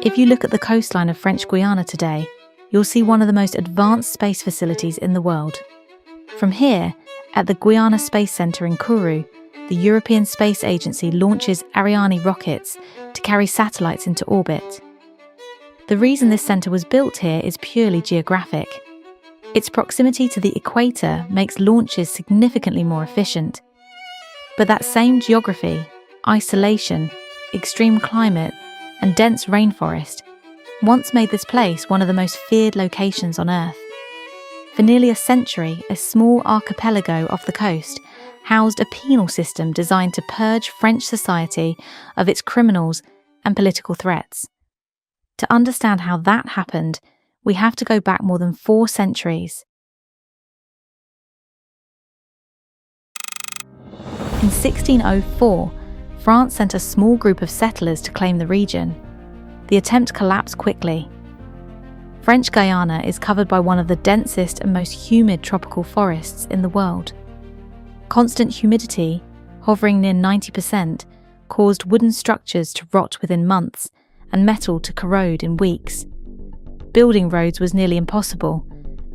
If you look at the coastline of French Guiana today, you'll see one of the most advanced space facilities in the world. From here, at the Guiana Space Centre in Kourou, the European Space Agency launches Ariane rockets to carry satellites into orbit. The reason this centre was built here is purely geographic. Its proximity to the equator makes launches significantly more efficient. But that same geography, isolation, extreme climate, and dense rainforest once made this place one of the most feared locations on Earth. For nearly a century, a small archipelago off the coast housed a penal system designed to purge French society of its criminals and political threats. To understand how that happened, we have to go back more than 4 centuries. In 1604, France sent a small group of settlers to claim the region. The attempt collapsed quickly. French Guiana is covered by one of the densest and most humid tropical forests in the world. Constant humidity, hovering near 90%, caused wooden structures to rot within months and metal to corrode in weeks. Building roads was nearly impossible,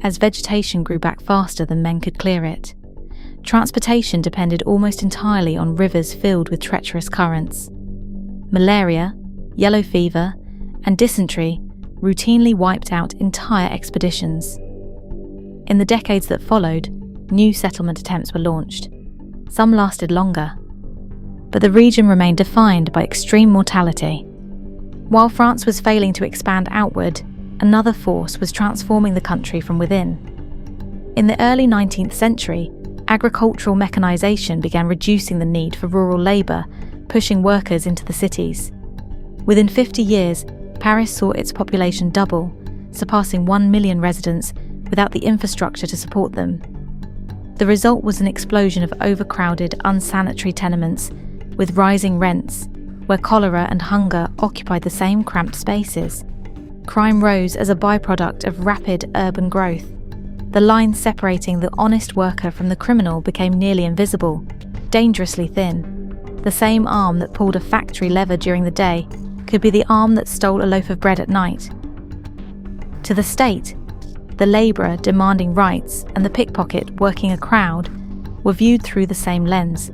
as vegetation grew back faster than men could clear it. Transportation depended almost entirely on rivers filled with treacherous currents. Malaria, yellow fever, and dysentery routinely wiped out entire expeditions. In the decades that followed, new settlement attempts were launched. Some lasted longer, but the region remained defined by extreme mortality. While France was failing to expand outward, another force was transforming the country from within. In the early 19th century, agricultural mechanization began reducing the need for rural labour, pushing workers into the cities. Within 50 years, Paris saw its population double, surpassing 1 million residents without the infrastructure to support them. The result was an explosion of overcrowded, unsanitary tenements with rising rents, where cholera and hunger occupied the same cramped spaces. Crime rose as a byproduct of rapid urban growth. The line separating the honest worker from the criminal became nearly invisible, dangerously thin. The same arm that pulled a factory lever during the day could be the arm that stole a loaf of bread at night. To the state, the labourer demanding rights and the pickpocket working a crowd were viewed through the same lens.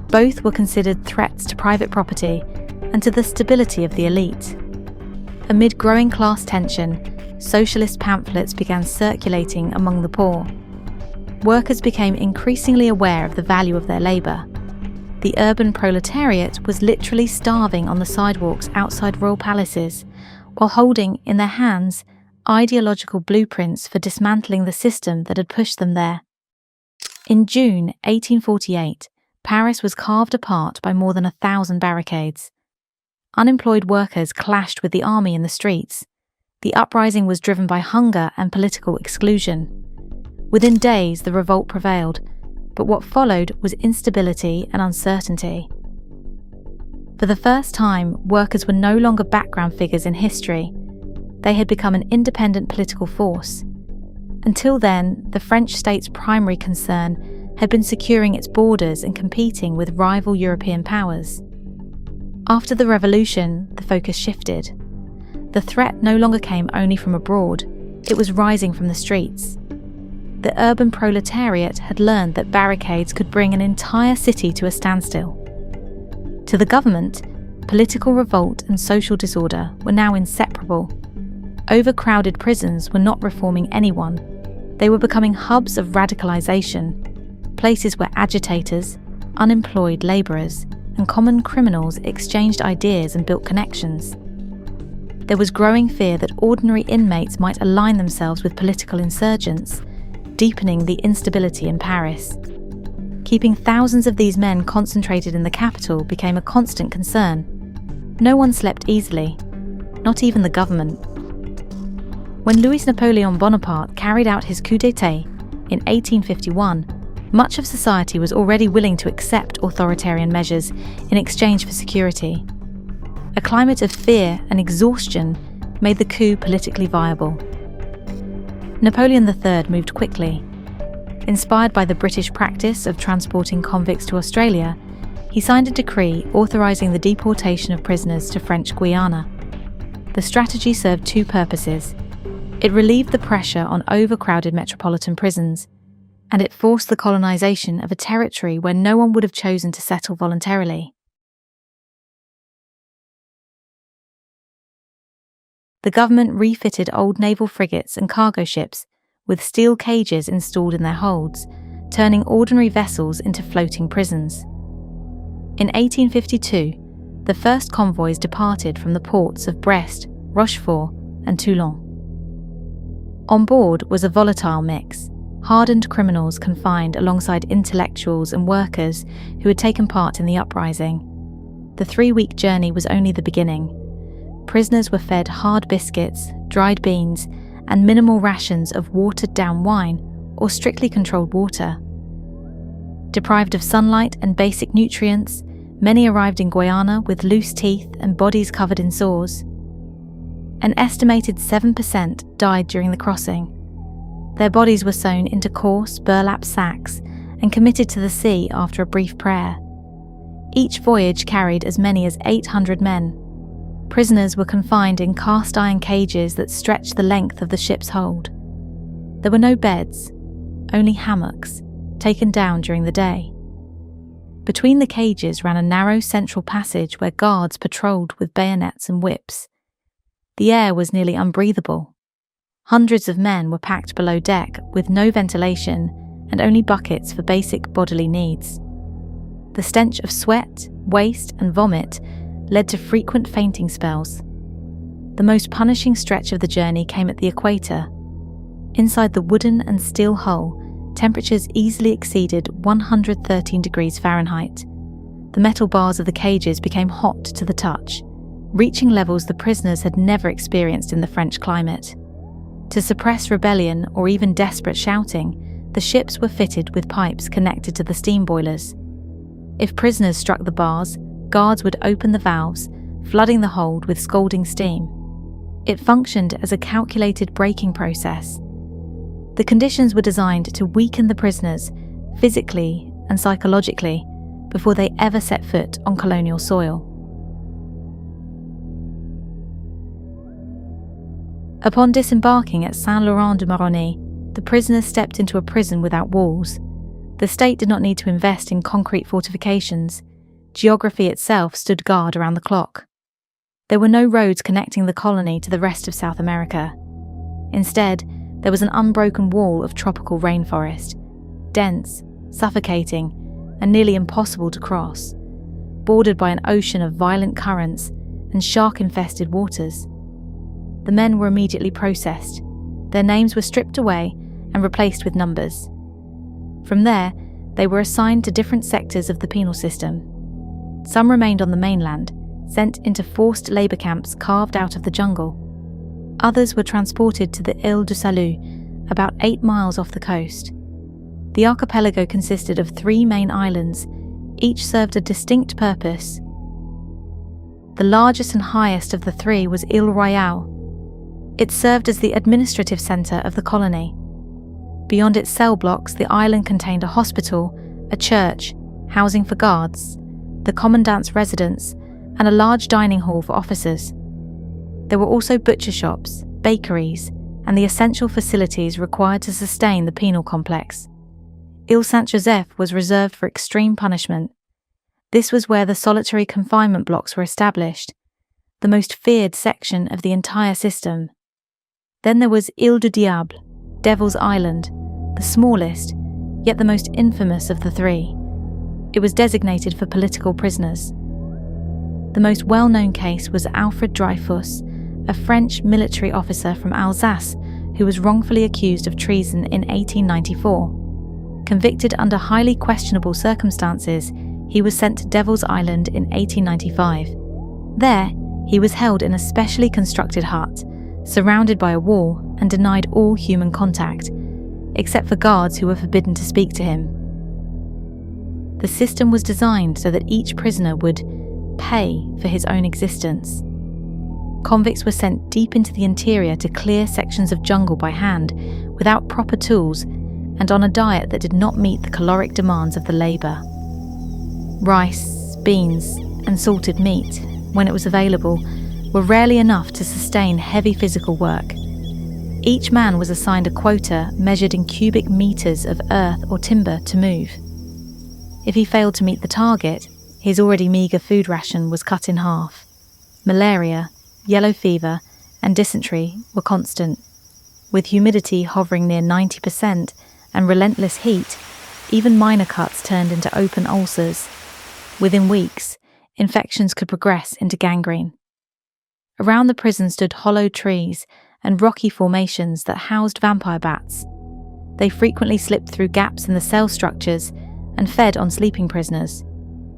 Both were considered threats to private property and to the stability of the elite. Amid growing class tension, socialist pamphlets began circulating among the poor. Workers became increasingly aware of the value of their labour. The urban proletariat was literally starving on the sidewalks outside royal palaces, while holding in their hands ideological blueprints for dismantling the system that had pushed them there. In June 1848, Paris was carved apart by more than 1,000 barricades. Unemployed workers clashed with the army in the streets. The uprising was driven by hunger and political exclusion. Within days, the revolt prevailed, but what followed was instability and uncertainty. For the first time, workers were no longer background figures in history. They had become an independent political force. Until then, the French state's primary concern had been securing its borders and competing with rival European powers. After the revolution, the focus shifted. The threat no longer came only from abroad, it was rising from the streets. The urban proletariat had learned that barricades could bring an entire city to a standstill. To the government, political revolt and social disorder were now inseparable. Overcrowded prisons were not reforming anyone. They were becoming hubs of radicalization, places where agitators, unemployed laborers, and common criminals exchanged ideas and built connections. There was growing fear that ordinary inmates might align themselves with political insurgents, deepening the instability in Paris. Keeping thousands of these men concentrated in the capital became a constant concern. No one slept easily, not even the government. When Louis Napoleon Bonaparte carried out his coup d'état in 1851, much of society was already willing to accept authoritarian measures in exchange for security. A climate of fear and exhaustion made the coup politically viable. Napoleon III moved quickly. Inspired by the British practice of transporting convicts to Australia, he signed a decree authorising the deportation of prisoners to French Guiana. The strategy served two purposes. It relieved the pressure on overcrowded metropolitan prisons, and it forced the colonization of a territory where no one would have chosen to settle voluntarily. The government refitted old naval frigates and cargo ships with steel cages installed in their holds, turning ordinary vessels into floating prisons. In 1852, the first convoys departed from the ports of Brest, Rochefort, and Toulon. On board was a volatile mix: hardened criminals confined alongside intellectuals and workers who had taken part in the uprising. The 3-week journey was only the beginning. Prisoners were fed hard biscuits, dried beans, and minimal rations of watered-down wine or strictly controlled water. Deprived of sunlight and basic nutrients, many arrived in Guyana with loose teeth and bodies covered in sores. An estimated 7% died during the crossing. Their bodies were sewn into coarse burlap sacks and committed to the sea after a brief prayer. Each voyage carried as many as 800 men. Prisoners were confined in cast-iron cages that stretched the length of the ship's hold. There were no beds, only hammocks, taken down during the day. Between the cages ran a narrow central passage where guards patrolled with bayonets and whips. The air was nearly unbreathable. Hundreds of men were packed below deck with no ventilation and only buckets for basic bodily needs. The stench of sweat, waste, and vomit led to frequent fainting spells. The most punishing stretch of the journey came at the equator. Inside the wooden and steel hull, temperatures easily exceeded 113 degrees Fahrenheit. The metal bars of the cages became hot to the touch, reaching levels the prisoners had never experienced in the French climate. To suppress rebellion or even desperate shouting, the ships were fitted with pipes connected to the steam boilers. If prisoners struck the bars, guards would open the valves, flooding the hold with scalding steam. It functioned as a calculated braking process. The conditions were designed to weaken the prisoners physically and psychologically before they ever set foot on colonial soil. Upon disembarking at Saint-Laurent-du-Maroni, the prisoners stepped into a prison without walls. The state did not need to invest in concrete fortifications. Geography itself stood guard around the clock. There were no roads connecting the colony to the rest of South America. Instead, there was an unbroken wall of tropical rainforest, dense, suffocating, and nearly impossible to cross, bordered by an ocean of violent currents and shark-infested waters. The men were immediately processed. Their names were stripped away and replaced with numbers. From there, they were assigned to different sectors of the penal system. Some remained on the mainland, sent into forced labour camps carved out of the jungle. Others were transported to the Île du Salut, about 8 miles off the coast. The archipelago consisted of 3 main islands, each served a distinct purpose. The largest and highest of the 3 was Île Royale. It served as the administrative centre of the colony. Beyond its cell blocks, the island contained a hospital, a church, housing for guards, the commandant's residence, and a large dining hall for officers. There were also butcher shops, bakeries, and the essential facilities required to sustain the penal complex. Ile Saint-Joseph was reserved for extreme punishment. This was where the solitary confinement blocks were established, the most feared section of the entire system. Then there was Ile du Diable, Devil's Island, the smallest, yet the most infamous of the 3. It was designated for political prisoners. The most well-known case was Alfred Dreyfus, a French military officer from Alsace who was wrongfully accused of treason in 1894. Convicted under highly questionable circumstances, he was sent to Devil's Island in 1895. There, he was held in a specially constructed hut, surrounded by a wall and denied all human contact, except for guards who were forbidden to speak to him. The system was designed so that each prisoner would pay for his own existence. Convicts were sent deep into the interior to clear sections of jungle by hand, without proper tools, and on a diet that did not meet the caloric demands of the labour. Rice, beans, and salted meat, when it was available, were rarely enough to sustain heavy physical work. Each man was assigned a quota measured in cubic meters of earth or timber to move. If he failed to meet the target, his already meagre food ration was cut in half. Malaria, yellow fever, and dysentery were constant. With humidity hovering near 90% and relentless heat, even minor cuts turned into open ulcers. Within weeks, infections could progress into gangrene. Around the prison stood hollow trees and rocky formations that housed vampire bats. They frequently slipped through gaps in the cell structures and fed on sleeping prisoners.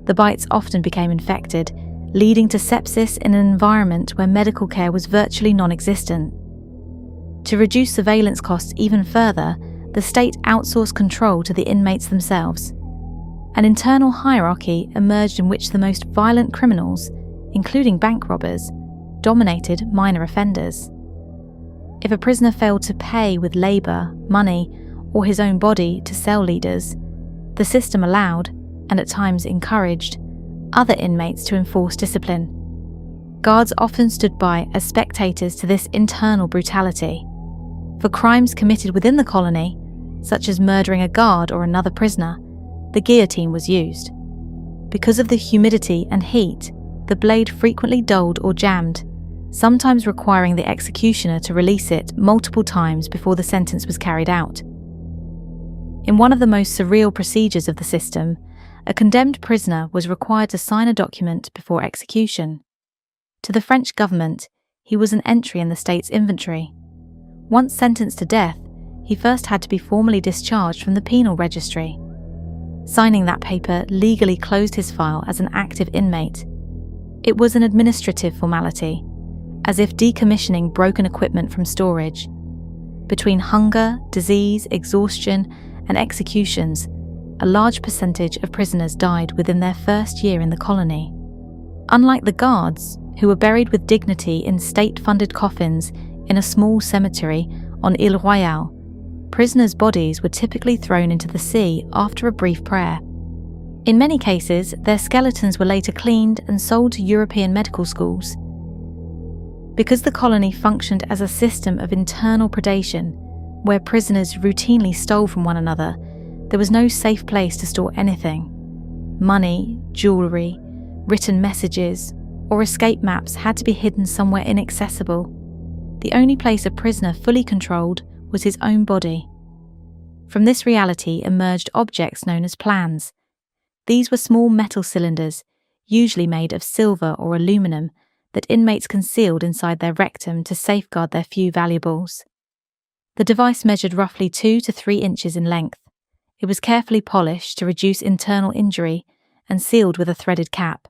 The bites often became infected, leading to sepsis in an environment where medical care was virtually non-existent. To reduce surveillance costs even further, the state outsourced control to the inmates themselves. An internal hierarchy emerged in which the most violent criminals, including bank robbers, dominated minor offenders. If a prisoner failed to pay with labour, money, or his own body to cell leaders, the system allowed, and at times encouraged, other inmates to enforce discipline. Guards often stood by as spectators to this internal brutality. For crimes committed within the colony, such as murdering a guard or another prisoner, the guillotine was used. Because of the humidity and heat, the blade frequently dulled or jammed, sometimes requiring the executioner to release it multiple times before the sentence was carried out. In one of the most surreal procedures of the system, a condemned prisoner was required to sign a document before execution. To the French government, he was an entry in the state's inventory. Once sentenced to death, he first had to be formally discharged from the penal registry. Signing that paper legally closed his file as an active inmate. It was an administrative formality, as if decommissioning broken equipment from storage. Between hunger, disease, exhaustion, and executions, a large percentage of prisoners died within their first year in the colony. Unlike the guards, who were buried with dignity in state-funded coffins in a small cemetery on Ile Royale, prisoners' bodies were typically thrown into the sea after a brief prayer. In many cases, their skeletons were later cleaned and sold to European medical schools. Because the colony functioned as a system of internal predation, where prisoners routinely stole from one another, there was no safe place to store anything. Money, jewellery, written messages, or escape maps had to be hidden somewhere inaccessible. The only place a prisoner fully controlled was his own body. From this reality emerged objects known as plans. These were small metal cylinders, usually made of silver or aluminum, that inmates concealed inside their rectum to safeguard their few valuables. The device measured roughly 2 to 3 inches in length. It was carefully polished to reduce internal injury and sealed with a threaded cap.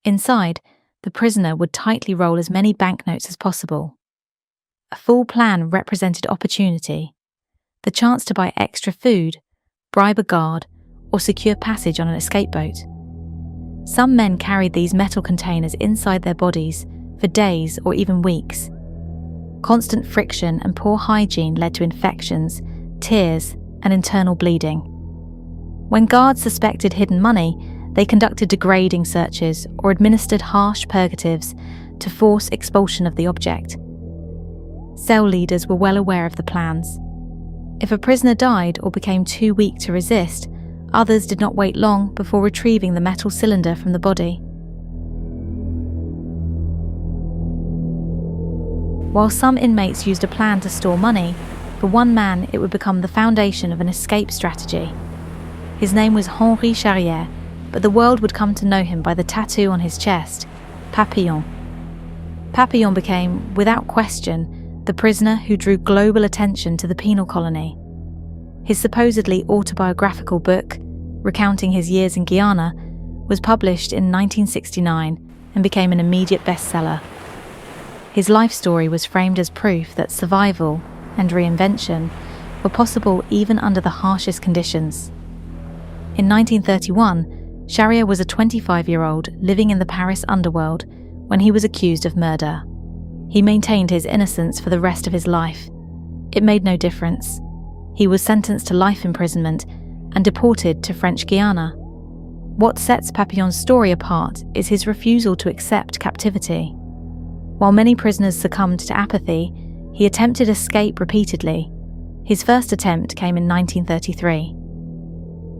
Inside, the prisoner would tightly roll as many banknotes as possible. A full plan represented opportunity, the chance to buy extra food, bribe a guard, or secure passage on an escape boat. Some men carried these metal containers inside their bodies for days or even weeks. Constant friction and poor hygiene led to infections, tears, and internal bleeding. When guards suspected hidden money, they conducted degrading searches or administered harsh purgatives to force expulsion of the object. Cell leaders were well aware of the plans. If a prisoner died or became too weak to resist, others did not wait long before retrieving the metal cylinder from the body. While some inmates used a plan to store money, for one man it would become the foundation of an escape strategy. His name was Henri Charrière, but the world would come to know him by the tattoo on his chest, Papillon. Papillon became, without question, the prisoner who drew global attention to the penal colony. His supposedly autobiographical book, recounting his years in Guyana, was published in 1969 and became an immediate bestseller. His life story was framed as proof that survival and reinvention were possible even under the harshest conditions. In 1931, Charrière was a 25-year-old living in the Paris underworld when he was accused of murder. He maintained his innocence for the rest of his life. It made no difference. He was sentenced to life imprisonment and deported to French Guiana. What sets Papillon's story apart is his refusal to accept captivity. While many prisoners succumbed to apathy, he attempted escape repeatedly. His first attempt came in 1933.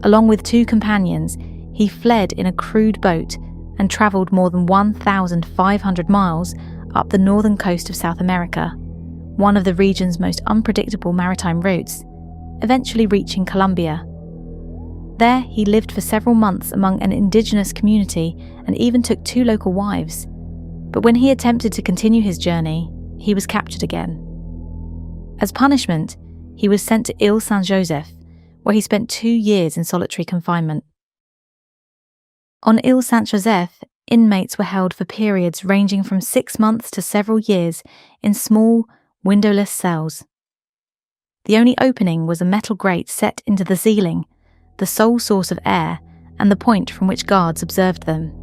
Along with 2 companions, he fled in a crewed boat and travelled more than 1,500 miles up the northern coast of South America, one of the region's most unpredictable maritime routes, eventually reaching Colombia. There, he lived for several months among an indigenous community and even took 2 local wives. But when he attempted to continue his journey, he was captured again. As punishment, he was sent to Ile Saint-Joseph, where he spent 2 years in solitary confinement. On Ile Saint-Joseph, inmates were held for periods ranging from 6 months to several years in small, windowless cells. The only opening was a metal grate set into the ceiling, the sole source of air and the point from which guards observed them.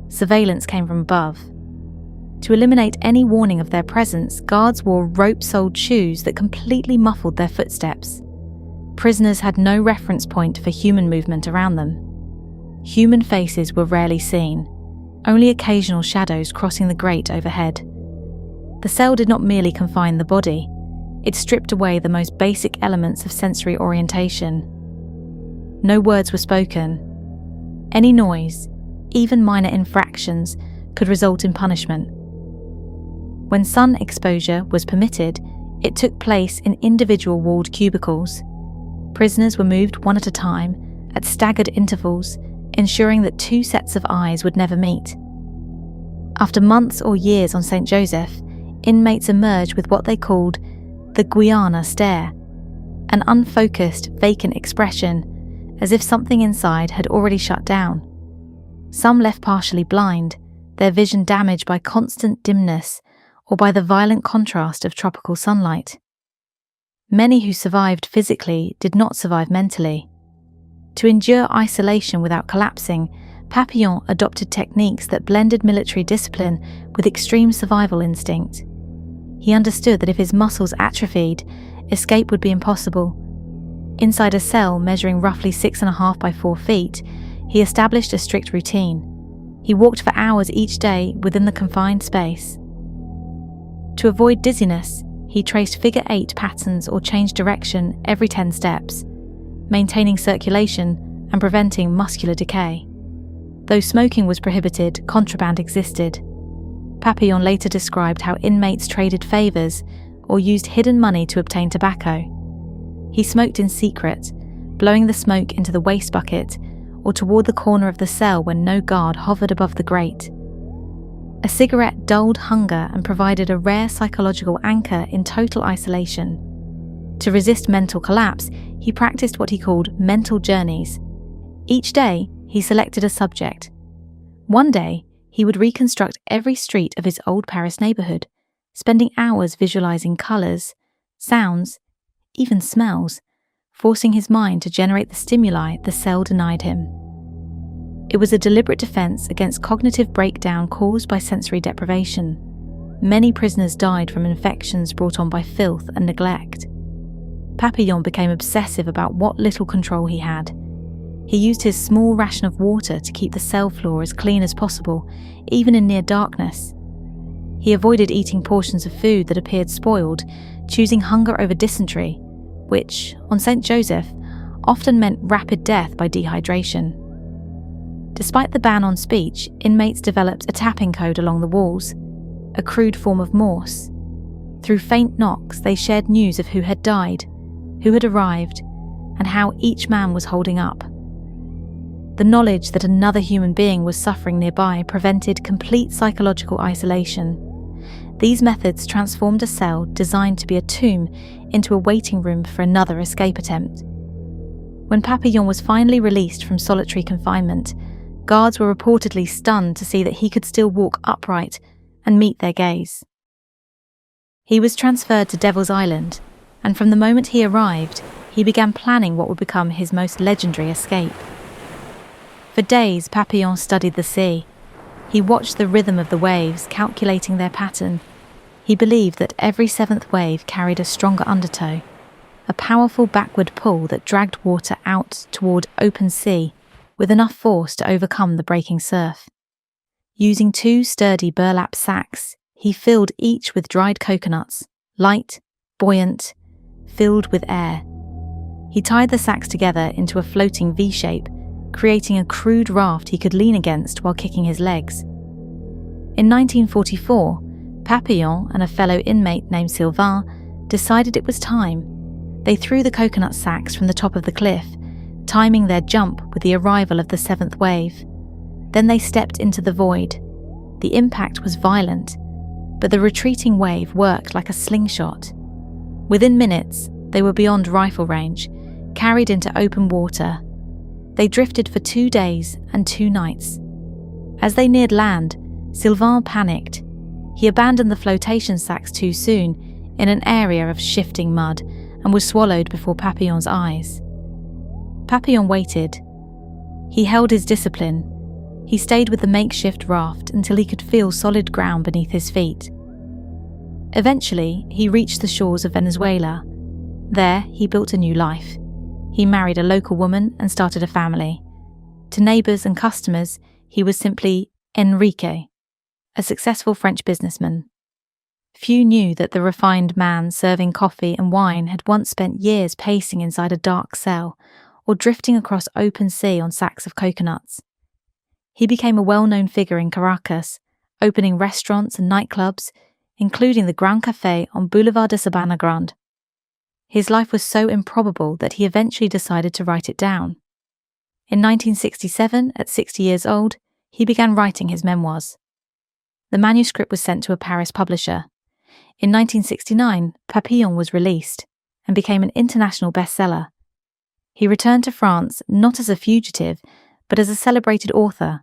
Surveillance came from above. To eliminate any warning of their presence, guards wore rope-soled shoes that completely muffled their footsteps. Prisoners had no reference point for human movement around them. Human faces were rarely seen, only occasional shadows crossing the grate overhead. The cell did not merely confine the body, it stripped away the most basic elements of sensory orientation. No words were spoken. Any noise, even minor infractions, could result in punishment. When sun exposure was permitted, it took place in individual walled cubicles. Prisoners were moved one at a time, at staggered intervals, ensuring that 2 sets of eyes would never meet. After months or years on St. Joseph, inmates emerged with what they called the Guyana stare, an unfocused, vacant expression, as if something inside had already shut down. Some left partially blind, their vision damaged by constant dimness or by the violent contrast of tropical sunlight. Many who survived physically did not survive mentally. To endure isolation without collapsing, Papillon adopted techniques that blended military discipline with extreme survival instinct. He understood that if his muscles atrophied, escape would be impossible. Inside a cell measuring roughly 6.5 by 4 feet, he established a strict routine. He walked for hours each day within the confined space. To avoid dizziness, he traced figure 8 patterns or changed direction every 10 steps, maintaining circulation and preventing muscular decay. Though smoking was prohibited, contraband existed. Papillon later described how inmates traded favours or used hidden money to obtain tobacco. He smoked in secret, blowing the smoke into the waste bucket or toward the corner of the cell when no guard hovered above the grate. A cigarette dulled hunger and provided a rare psychological anchor in total isolation. To resist mental collapse, he practiced what he called mental journeys. Each day, he selected a subject. One day, he would reconstruct every street of his old Paris neighbourhood, spending hours visualising colours, sounds, even smells, forcing his mind to generate the stimuli the cell denied him. It was a deliberate defence against cognitive breakdown caused by sensory deprivation. Many prisoners died from infections brought on by filth and neglect. Papillon became obsessive about what little control he had. He used his small ration of water to keep the cell floor as clean as possible, even in near darkness. He avoided eating portions of food that appeared spoiled, choosing hunger over dysentery, which, on St. Joseph, often meant rapid death by dehydration. Despite the ban on speech, inmates developed a tapping code along the walls, a crude form of Morse. Through faint knocks, they shared news of who had died, who had arrived, and how each man was holding up. The knowledge that another human being was suffering nearby prevented complete psychological isolation. These methods transformed a cell designed to be a tomb into a waiting room for another escape attempt. When Papillon was finally released from solitary confinement, guards were reportedly stunned to see that he could still walk upright and meet their gaze. He was transferred to Devil's Island, and from the moment he arrived, he began planning what would become his most legendary escape. For days, Papillon studied the sea. He watched the rhythm of the waves, calculating their pattern. He believed that every 7th wave carried a stronger undertow, a powerful backward pull that dragged water out toward open sea with enough force to overcome the breaking surf. Using 2 sturdy burlap sacks, He filled each with dried coconuts, light, buoyant, filled with air. He tied the sacks together into a floating V-shape, creating a crude raft he could lean against while kicking his legs. In 1944, Papillon and a fellow inmate named Sylvain decided it was time. They threw the coconut sacks from the top of the cliff, timing their jump with the arrival of the seventh wave. Then they stepped into the void. The impact was violent, but the retreating wave worked like a slingshot. Within minutes, they were beyond rifle range, carried into open water. They drifted for 2 days and 2 nights. As they neared land, Sylvain panicked. He abandoned the flotation sacks too soon in an area of shifting mud and was swallowed before Papillon's eyes. Papillon waited. He held his discipline. He stayed with the makeshift raft until he could feel solid ground beneath his feet. Eventually, he reached the shores of Venezuela. There, he built a new life. He married a local woman and started a family. To neighbours and customers, he was simply Enrique, a successful French businessman. Few knew that the refined man serving coffee and wine had once spent years pacing inside a dark cell or drifting across open sea on sacks of coconuts. He became a well-known figure in Caracas, opening restaurants and nightclubs, including the Gran Café on Boulevard de Sabana Grande. His life was so improbable that he eventually decided to write it down. In 1967, at 60 years old, he began writing his memoirs. The manuscript was sent to a Paris publisher. In 1969, Papillon was released and became an international bestseller. He returned to France not as a fugitive, but as a celebrated author,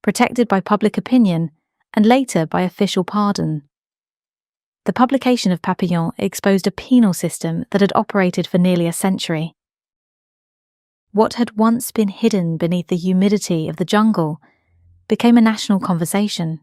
protected by public opinion and later by official pardon. The publication of Papillon exposed a penal system that had operated for nearly a century. What had once been hidden beneath the humidity of the jungle became a national conversation.